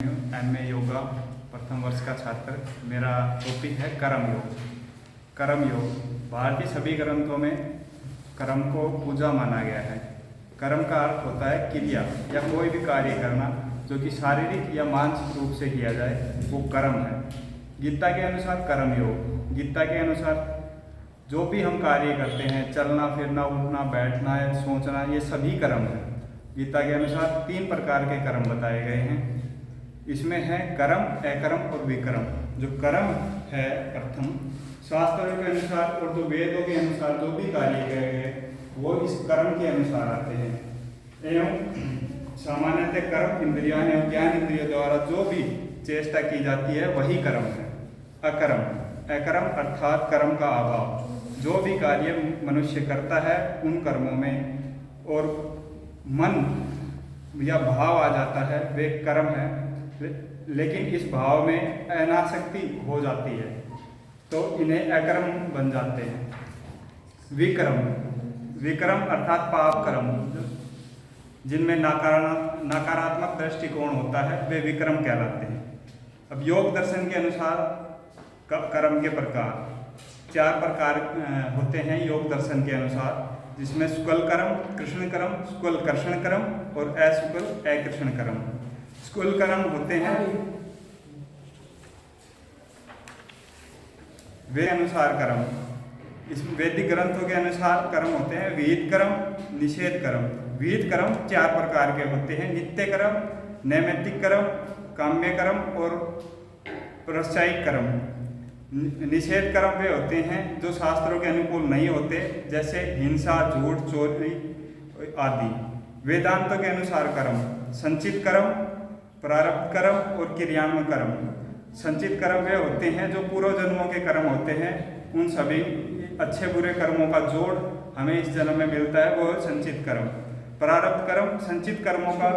MA yoga प्रथम वर्ष का छात्र। मेरा टॉपिक है कर्म योग। कर्म योग भारतीय सभी ग्रंथों में कर्म को पूजा माना गया है। कर्म का अर्थ होता है क्रिया या कोई भी कार्य करना जो कि शारीरिक या मानसिक रूप से किया जाए, वो कर्म है। गीता के अनुसार कर्म योग, गीता के अनुसार जो भी हम कार्य करते हैं, चलना फिरना, उठना बैठना है, सोचना, ये सभी कर्म है। गीता के अनुसार 3 प्रकार के कर्म बताए गए हैं। इसमें है कर्म, अकर्म और विकर्म। जो कर्म है प्रथम, शास्त्रों के अनुसार और जो वेदों के अनुसार जो भी कार्य किए गए वो इस कर्म के अनुसार आते हैं। एवं सामान्यतः कर्म इंद्रियां एवं ज्ञान इंद्रियों द्वारा जो भी चेष्टा की जाती है वही कर्म है। अकर्म, अकर्म अर्थात कर्म का अभाव। जो भी कार्य मनुष्य करता है उन कर्मों में और मन या भाव आ जाता है वे कर्म है, लेकिन इस भाव में अनासक्ति हो जाती है तो इन्हें अकर्म बन जाते हैं। विकर्म, विकर्म अर्थात पाप कर्म, जिनमें नकारात्मक दृष्टिकोण होता है वे विकर्म कहलाते हैं। अब योग दर्शन के अनुसार कर्म के प्रकार 4 प्रकार होते हैं योग दर्शन के अनुसार, जिसमें शुक्ल कर्म, कृष्ण कर्म, शुक्ल कर्षण कर्म और अशुक्ल अकृष्ण कर्म। शुक्ल कर्म होते हैं वे अनुसार कर्म। इस वैदिक ग्रंथों के अनुसार कर्म होते हैं विहित कर्म, निषेध कर्म। विहित कर्म 4 प्रकार के होते हैं: नित्य कर्म, नैमित्तिक कर्म, काम्य कर्म और प्रायश्चित कर्म। निषेध कर्म वे होते हैं जो शास्त्रों के अनुकूल नहीं होते, जैसे हिंसा, झूठ, चोरी आदि। वेदांतों के अनुसार कर्म संचित कर्म, प्रारब्ध कर्म और क्रियान्वय कर्म। संचित कर्म वे होते हैं जो पूर्व जन्मों के कर्म होते हैं, उन सभी अच्छे बुरे कर्मों का जोड़ हमें इस जन्म में मिलता है, वो संचित कर्म। प्रारब्ध कर्म संचित कर्मों का